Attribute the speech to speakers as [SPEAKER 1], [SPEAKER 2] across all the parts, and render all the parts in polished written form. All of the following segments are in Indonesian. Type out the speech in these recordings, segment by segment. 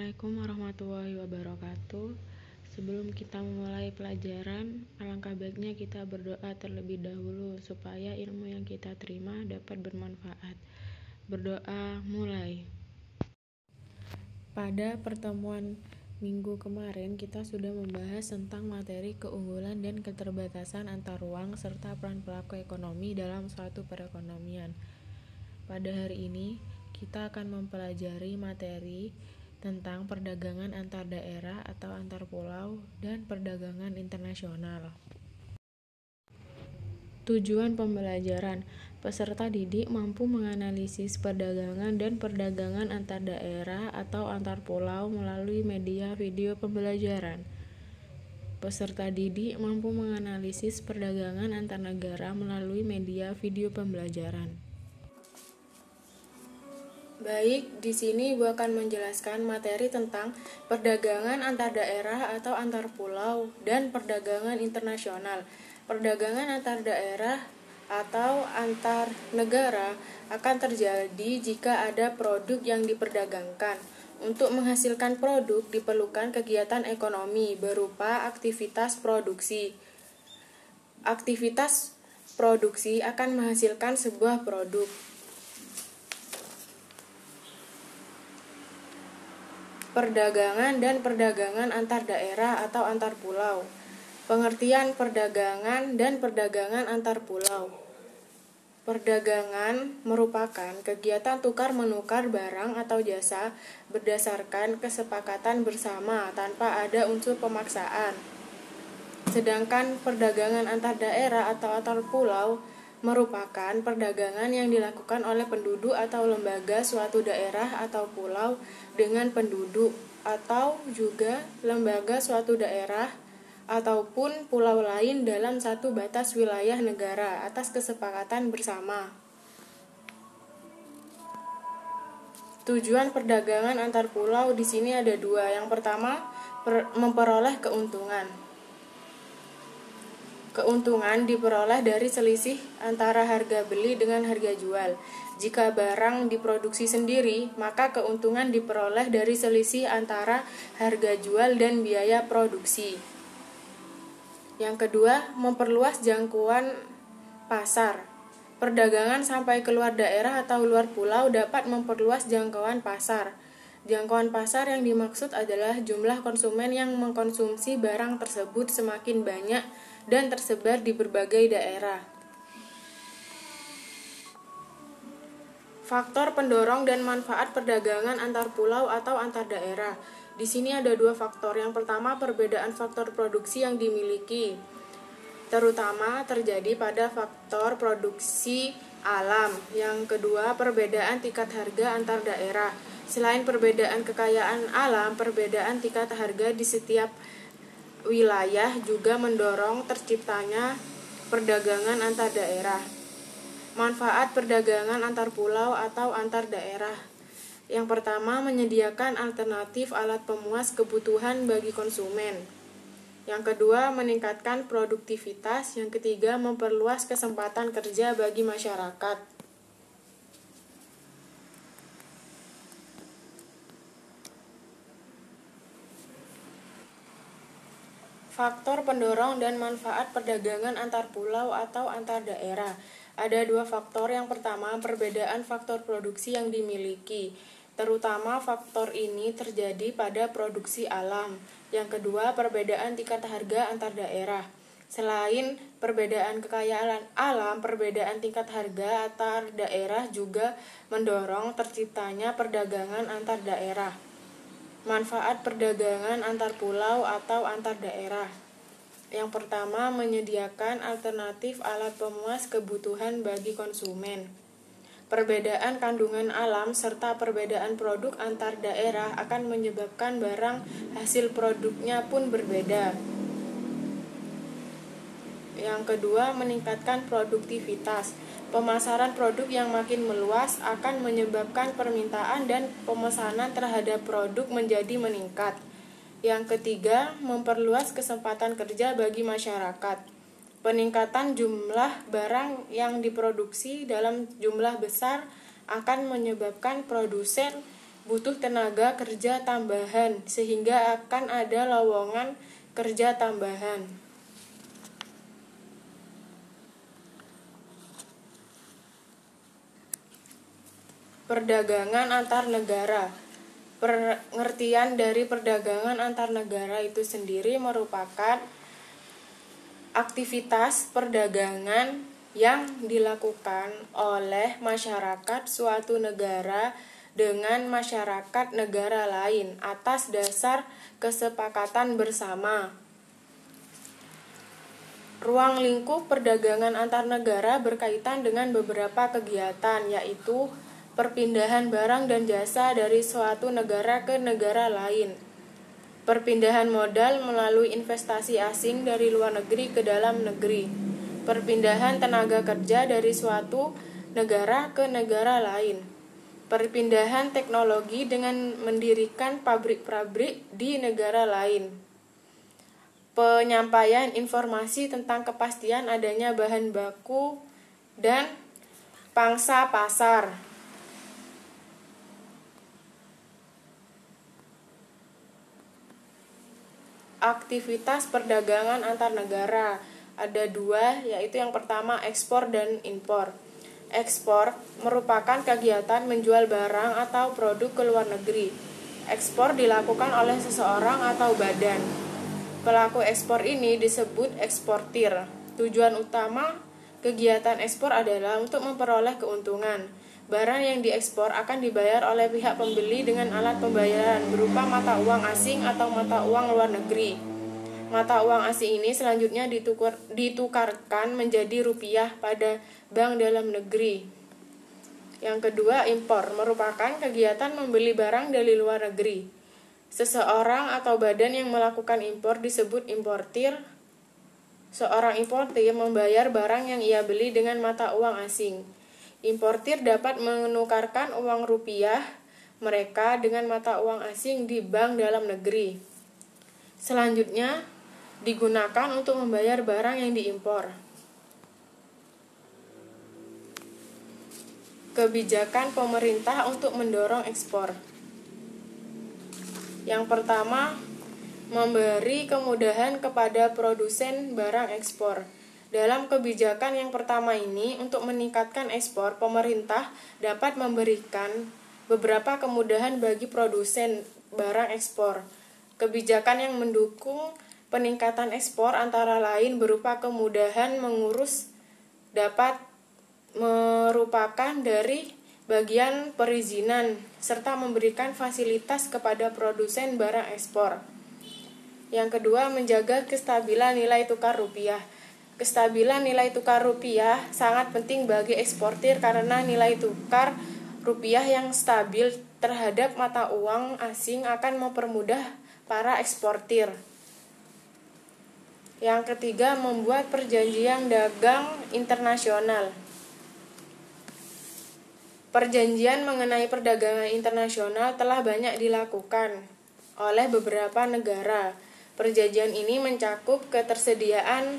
[SPEAKER 1] Assalamualaikum warahmatullahi wabarakatuh. Sebelum kita memulai pelajaran, alangkah baiknya kita berdoa terlebih dahulu supaya ilmu yang kita terima dapat bermanfaat. Berdoa mulai. Pada pertemuan minggu kemarin, kita sudah membahas tentang materi keunggulan dan keterbatasan antar ruang serta peran pelaku ekonomi dalam suatu perekonomian. Pada hari ini, kita akan mempelajari materi tentang perdagangan antar daerah atau antar pulau dan perdagangan internasional. Tujuan pembelajaran: peserta didik mampu menganalisis perdagangan dan perdagangan antar daerah atau antar pulau melalui media video pembelajaran. Peserta didik mampu menganalisis perdagangan antar negara melalui media video pembelajaran. Baik, di sini Ibu akan menjelaskan materi tentang perdagangan antar daerah atau antar pulau dan perdagangan internasional. Perdagangan antar daerah atau antar negara akan terjadi jika ada produk yang diperdagangkan. Untuk menghasilkan produk diperlukan kegiatan ekonomi berupa aktivitas produksi. Aktivitas produksi akan menghasilkan sebuah produk. Perdagangan dan perdagangan antar daerah atau antar pulau. Pengertian perdagangan dan perdagangan antar pulau. Perdagangan merupakan kegiatan tukar-menukar barang atau jasa berdasarkan kesepakatan bersama tanpa ada unsur pemaksaan. Sedangkan perdagangan antar daerah atau antar pulau merupakan perdagangan yang dilakukan oleh penduduk atau lembaga suatu daerah atau pulau dengan penduduk atau juga lembaga suatu daerah ataupun pulau lain dalam satu batas wilayah negara atas kesepakatan bersama. Tujuan perdagangan antar pulau di sini ada dua. Yang pertama, memperoleh keuntungan. Keuntungan diperoleh dari selisih antara harga beli dengan harga jual. Jika barang diproduksi sendiri, maka keuntungan diperoleh dari selisih antara harga jual dan biaya produksi. Yang kedua, memperluas jangkauan pasar. Perdagangan sampai keluar daerah atau luar pulau dapat memperluas jangkauan pasar. Jangkauan pasar yang dimaksud adalah jumlah konsumen yang mengkonsumsi barang tersebut semakin banyak dan tersebar di berbagai daerah. Faktor pendorong dan manfaat perdagangan antar pulau atau antar daerah. Di sini ada dua faktor. Yang pertama, perbedaan faktor produksi yang dimiliki, terutama terjadi pada faktor produksi alam. Yang kedua, perbedaan tingkat harga antar daerah. Selain perbedaan kekayaan alam, perbedaan tingkat harga di setiap wilayah juga mendorong terciptanya perdagangan antar daerah. Manfaat perdagangan antar pulau atau antar daerah. Yang pertama, menyediakan alternatif alat pemuas kebutuhan bagi konsumen. Yang kedua, meningkatkan produktivitas. Yang ketiga, memperluas kesempatan kerja bagi masyarakat. Faktor pendorong dan manfaat perdagangan antar pulau atau antar daerah. Ada dua faktor. Yang pertama, perbedaan faktor produksi yang dimiliki. Terutama faktor ini terjadi pada produksi alam. Yang kedua, perbedaan tingkat harga antar daerah. Selain perbedaan kekayaan alam, perbedaan tingkat harga antar daerah juga mendorong terciptanya perdagangan antar daerah. Manfaat perdagangan antar pulau atau antar daerah. Yang pertama, menyediakan alternatif alat pemuas kebutuhan bagi konsumen. Perbedaan kandungan alam serta perbedaan produk antar daerah akan menyebabkan barang hasil produknya pun berbeda. Yang kedua, meningkatkan produktivitas. Pemasaran produk yang makin meluas akan menyebabkan permintaan dan pemesanan terhadap produk menjadi meningkat. Yang ketiga, memperluas kesempatan kerja bagi masyarakat. Peningkatan jumlah barang yang diproduksi dalam jumlah besar akan menyebabkan produsen butuh tenaga kerja tambahan, sehingga akan ada lowongan kerja tambahan. Perdagangan antar negara. Pengertian dari perdagangan antar negara itu sendiri merupakan aktivitas perdagangan yang dilakukan oleh masyarakat suatu negara dengan masyarakat negara lain atas dasar kesepakatan bersama. Ruang lingkup perdagangan antar negara berkaitan dengan beberapa kegiatan, yaitu perpindahan barang dan jasa dari suatu negara ke negara lain, perpindahan modal melalui investasi asing dari luar negeri ke dalam negeri, perpindahan tenaga kerja dari suatu negara ke negara lain, perpindahan teknologi dengan mendirikan pabrik-pabrik di negara lain, penyampaian informasi tentang kepastian adanya bahan baku dan pangsa pasar. Aktivitas perdagangan antar negara ada dua, yaitu yang pertama ekspor dan impor. Ekspor merupakan kegiatan menjual barang atau produk ke luar negeri. Ekspor dilakukan oleh seseorang atau badan. Pelaku ekspor ini disebut eksportir. Tujuan utama kegiatan ekspor adalah untuk memperoleh keuntungan. Barang yang diekspor akan dibayar oleh pihak pembeli dengan alat pembayaran berupa mata uang asing atau mata uang luar negeri. Mata uang asing ini selanjutnya ditukarkan menjadi rupiah pada bank dalam negeri. Yang kedua, impor merupakan kegiatan membeli barang dari luar negeri. Seseorang atau badan yang melakukan impor disebut importir. Seorang importir membayar barang yang ia beli dengan mata uang asing. Importir dapat menukarkan uang rupiah mereka dengan mata uang asing di bank dalam negeri. Selanjutnya, digunakan untuk membayar barang yang diimpor. Kebijakan pemerintah untuk mendorong ekspor. Yang pertama, memberi kemudahan kepada produsen barang ekspor. Dalam kebijakan yang pertama ini, untuk meningkatkan ekspor, pemerintah dapat memberikan beberapa kemudahan bagi produsen barang ekspor. Kebijakan yang mendukung peningkatan ekspor antara lain berupa kemudahan mengurus dapat merupakan dari bagian perizinan, serta memberikan fasilitas kepada produsen barang ekspor. Yang kedua, menjaga kestabilan nilai tukar rupiah. Kestabilan nilai tukar rupiah sangat penting bagi eksportir karena nilai tukar rupiah yang stabil terhadap mata uang asing akan mempermudah para eksportir. Yang ketiga, membuat perjanjian dagang internasional. Perjanjian mengenai perdagangan internasional telah banyak dilakukan oleh beberapa negara. Perjanjian ini mencakup ketersediaan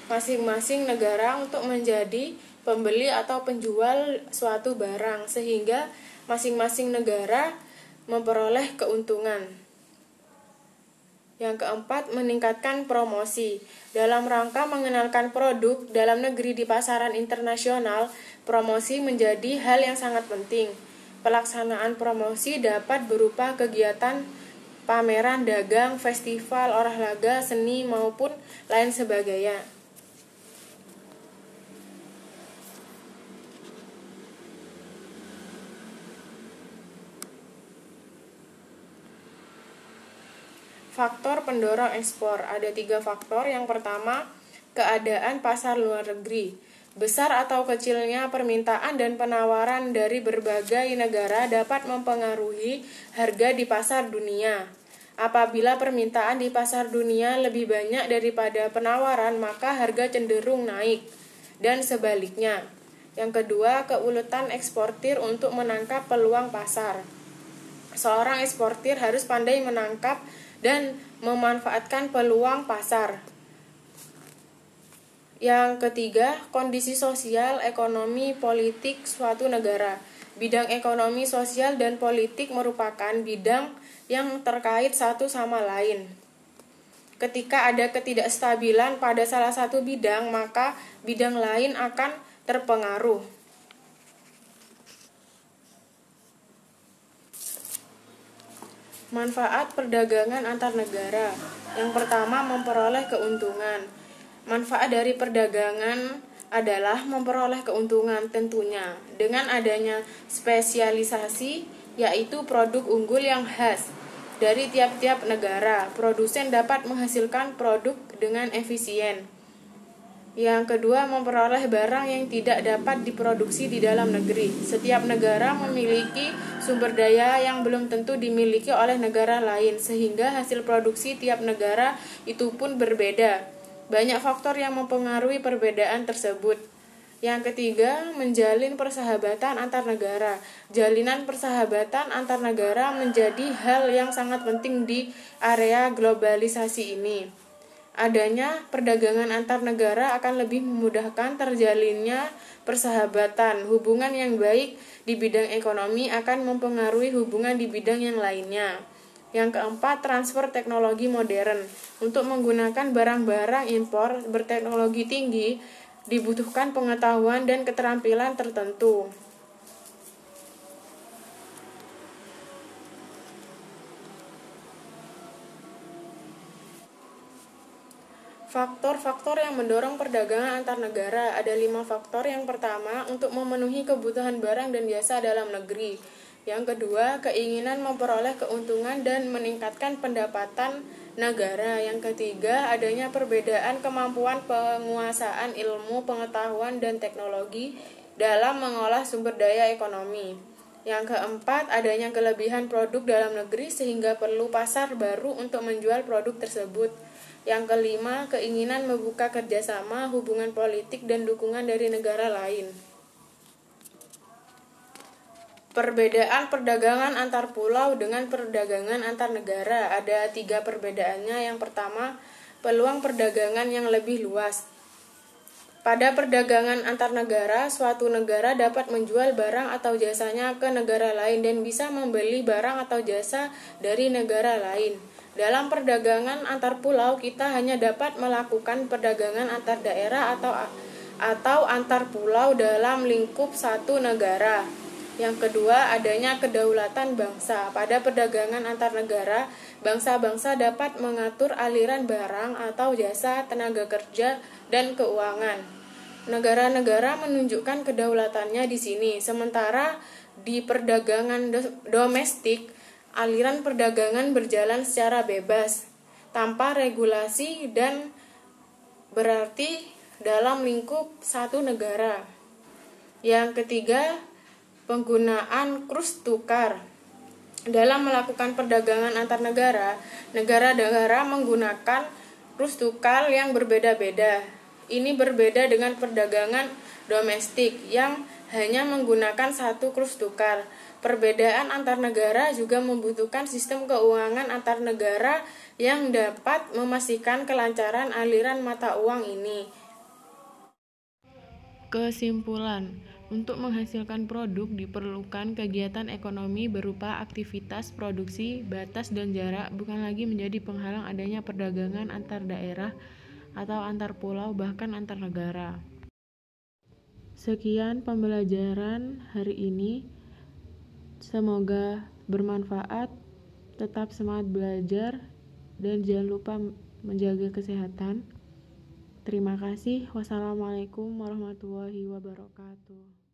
[SPEAKER 1] masing-masing negara untuk menjadi pembeli atau penjual suatu barang, sehingga masing-masing negara memperoleh keuntungan. Yang keempat, meningkatkan promosi. Dalam rangka mengenalkan produk dalam negeri di pasaran internasional, promosi menjadi hal yang sangat penting. Pelaksanaan promosi dapat berupa kegiatan pameran dagang, festival, olahraga, seni, maupun lain sebagainya. Faktor pendorong ekspor. Ada 3 faktor. Yang pertama, keadaan pasar luar negeri. Besar atau kecilnya permintaan dan penawaran dari berbagai negara dapat mempengaruhi harga di pasar dunia. Apabila permintaan di pasar dunia lebih banyak daripada penawaran, maka harga cenderung naik, dan sebaliknya. Yang kedua, keuletan eksportir untuk menangkap peluang pasar. Seorang eksportir harus pandai menangkap dan memanfaatkan peluang pasar. Yang ketiga, kondisi sosial, ekonomi, politik suatu negara. Bidang ekonomi, sosial, dan politik merupakan bidang yang terkait satu sama lain. Ketika ada ketidakstabilan pada salah satu bidang, maka bidang lain akan terpengaruh. Manfaat perdagangan antar negara. Yang pertama, memperoleh keuntungan. Manfaat dari perdagangan adalah memperoleh keuntungan tentunya dengan adanya spesialisasi, yaitu produk unggul yang khas dari tiap-tiap negara. Produsen dapat menghasilkan produk dengan efisien. Yang kedua, memperoleh barang yang tidak dapat diproduksi di dalam negeri. Setiap negara memiliki sumber daya yang belum tentu dimiliki oleh negara lain, sehingga hasil produksi tiap negara itu pun berbeda. Banyak faktor yang mempengaruhi perbedaan tersebut. Yang ketiga, menjalin persahabatan antar negara. Jalinan persahabatan antar negara menjadi hal yang sangat penting di area globalisasi ini. Adanya perdagangan antar negara akan lebih memudahkan terjalinnya persahabatan. Hubungan yang baik di bidang ekonomi akan mempengaruhi hubungan di bidang yang lainnya. Yang keempat, transfer teknologi modern. Untuk menggunakan barang-barang impor berteknologi tinggi, dibutuhkan pengetahuan dan keterampilan tertentu. Faktor-faktor yang mendorong perdagangan antar negara. Ada 5 faktor. Yang pertama, untuk memenuhi kebutuhan barang dan jasa dalam negeri. Yang kedua, keinginan memperoleh keuntungan dan meningkatkan pendapatan negara. Yang ketiga, adanya perbedaan kemampuan penguasaan ilmu, pengetahuan, dan teknologi dalam mengolah sumber daya ekonomi. Yang keempat, adanya kelebihan produk dalam negeri sehingga perlu pasar baru untuk menjual produk tersebut. Yang kelima, keinginan membuka kerjasama, hubungan politik, dan dukungan dari negara lain. Perbedaan perdagangan antar pulau dengan perdagangan antar negara. Ada 3 perbedaannya. Yang pertama, peluang perdagangan yang lebih luas. Pada perdagangan antar negara, suatu negara dapat menjual barang atau jasanya ke negara lain dan bisa membeli barang atau jasa dari negara lain. Dalam perdagangan antar pulau, kita hanya dapat melakukan perdagangan antar daerah atau antar pulau dalam lingkup satu negara. Yang kedua, adanya kedaulatan bangsa. Pada perdagangan antar negara, bangsa-bangsa dapat mengatur aliran barang atau jasa, tenaga kerja, dan keuangan. Negara-negara menunjukkan kedaulatannya di sini. Sementara di perdagangan domestik, aliran perdagangan berjalan secara bebas, tanpa regulasi dan berarti dalam lingkup satu negara. Yang ketiga, penggunaan kurs tukar. Dalam melakukan perdagangan antar negara, negara-negara menggunakan kurs tukar yang berbeda-beda. Ini berbeda dengan perdagangan domestik yang hanya menggunakan satu kurs tukar. Perbedaan antar negara juga membutuhkan sistem keuangan antar negara yang dapat memastikan kelancaran aliran mata uang ini. Kesimpulan, untuk menghasilkan produk diperlukan kegiatan ekonomi berupa aktivitas produksi, batas dan jarak bukan lagi menjadi penghalang adanya perdagangan antar daerah atau antar pulau bahkan antar negara. Sekian pembelajaran hari ini. Semoga bermanfaat. Tetap semangat belajar dan jangan lupa menjaga kesehatan. Terima kasih. Wassalamualaikum warahmatullahi wabarakatuh.